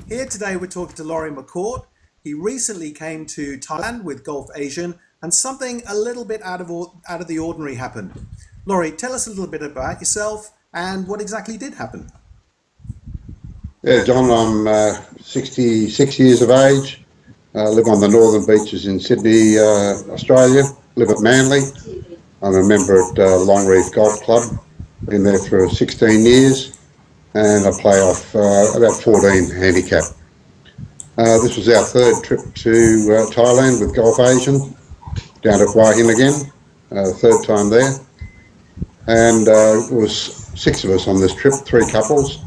Here today we're talking to Laurie McCourt. He recently came to Thailand with Golfasian and something a little bit out of the ordinary happened. Laurie, tell us a little bit about yourself and what exactly did happen. Yeah, John, I'm 66 years of age. I live on the northern beaches in Sydney, Australia. Live at Manly. I'm a member at Long Reef Golf Club. Been there for 16 years. And I play off about 14 handicap. This was our third trip to Thailand with Golfasian, down at Hua Hin again, third time there. And it was 6 of us on this trip, 3 couples.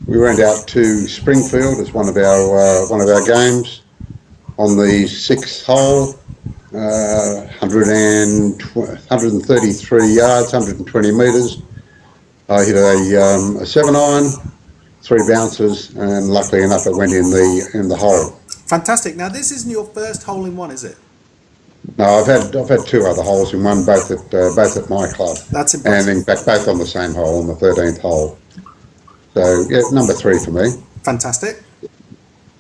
We went out to Springfield as one of our games on the 6th hole, 133 yards, 120 metres. I hit a 7-iron, 3 bounces, and luckily enough it went in the hole. Fantastic. Now this isn't your first hole-in-one, is it? No, I've had 2 other holes in one, both at my club. That's impressive. And in fact both on the same hole, on the 13th hole. So yeah, number 3 for me. Fantastic.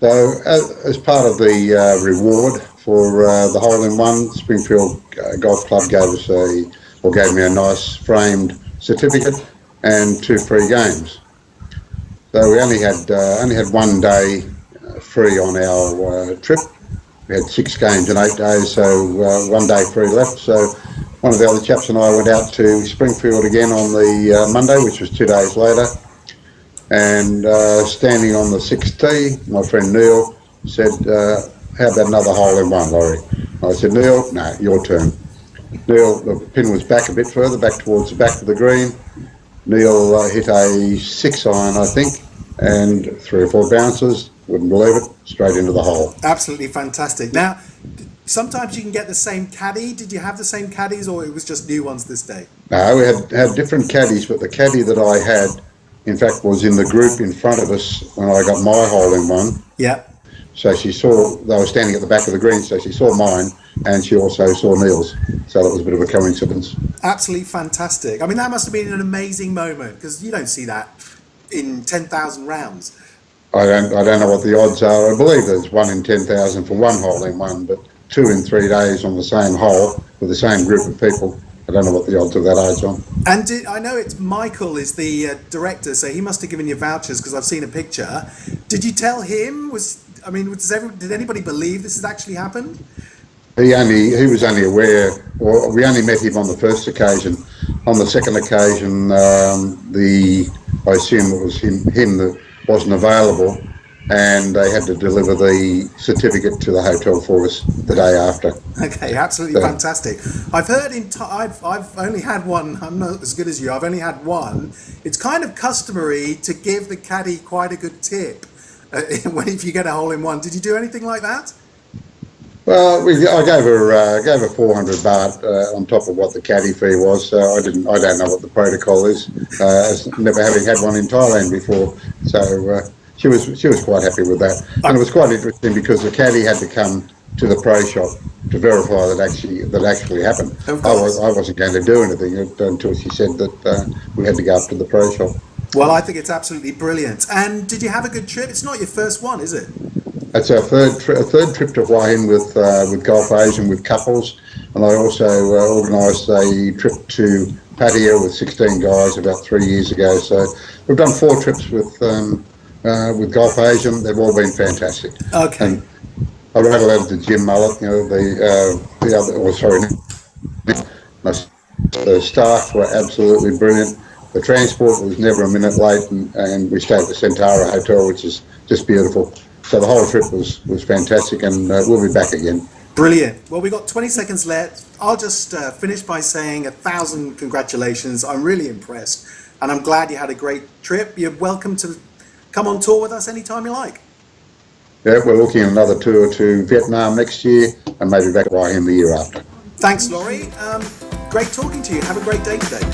So as part of the reward for the hole-in-one, Springfield Golf Club gave me a nice framed certificate and 2 free games. So we only had 1 day free on our trip. We had 6 games in 8 days, so 1 day free left. So one of the other chaps and I went out to Springfield again on the Monday, which was 2 days later. And standing on the 6th tee, my friend Neil said, how about another hole-in-one, Laurie? I said, Neil, no, your turn. Neil, the pin was back a bit further, back towards the back of the green. Neil hit a 6-iron, I think, and 3 or 4 bounces, wouldn't believe it, straight into the hole. Absolutely fantastic. Now, sometimes you can get the same caddy. Did you have the same caddies, or it was just new ones this day? No, we had different caddies, but the caddy that I had, in fact, was in the group in front of us when I got my hole-in-one. Yeah. So they were standing at the back of the green, so she saw mine, and she also saw Neil's. So that was a bit of a coincidence. Absolutely fantastic. I mean, that must have been an amazing moment, because you don't see that in 10,000 rounds. I don't know what the odds are. I believe there's 1 in 10,000 for one hole-in-one, but 2 in 3 days on the same hole with the same group of people. I don't know what the odds of that are, John. And I know it's Michael is the director, so he must have given you vouchers because I've seen a picture. Did you tell him? Did anybody believe this has actually happened? He was only aware, or we only met him on the first occasion. On the second occasion, I assume it was him that wasn't available, and they had to deliver the certificate to the hotel for us the day after. Okay, absolutely fantastic. I've heard I've only had one. I'm not as good as you. I've only had one. It's kind of customary to give the caddy quite a good tip if you get a hole-in-one. Did you do anything like that? Well, I gave her 400 baht on top of what the caddy fee was. So I don't know what the protocol is. Never having had one in Thailand before, so. She was quite happy with that, and it was quite interesting because the caddy had to come to the pro shop to verify that actually happened. I wasn't going to do anything until she said that we had to go up to the pro shop. Well, I think it's absolutely brilliant. And did you have a good trip? It's not your first one, is it? It's our third trip to Hua Hin with Golfasian with couples, and I also organised a trip to Pattaya with 16 guys about 3 years ago. So we've done 4 trips with Golfasian. They've all been fantastic. Okay. And I wrote a letter to Jim Mullet, the staff were absolutely brilliant. The transport was never a minute late, and we stayed at the Centara Hotel, which is just beautiful. So the whole trip was fantastic, and we'll be back again. Brilliant. Well, we've got 20 seconds left. I'll just finish by saying 1,000 congratulations. I'm really impressed, and I'm glad you had a great trip. You're welcome to come on tour with us anytime you like. Yeah, we're looking at another tour to Vietnam next year and maybe back to Hua Hin the year after. Thanks, Laurie. Great talking to you. Have a great day today.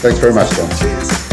Thanks very much, Tom. Cheers.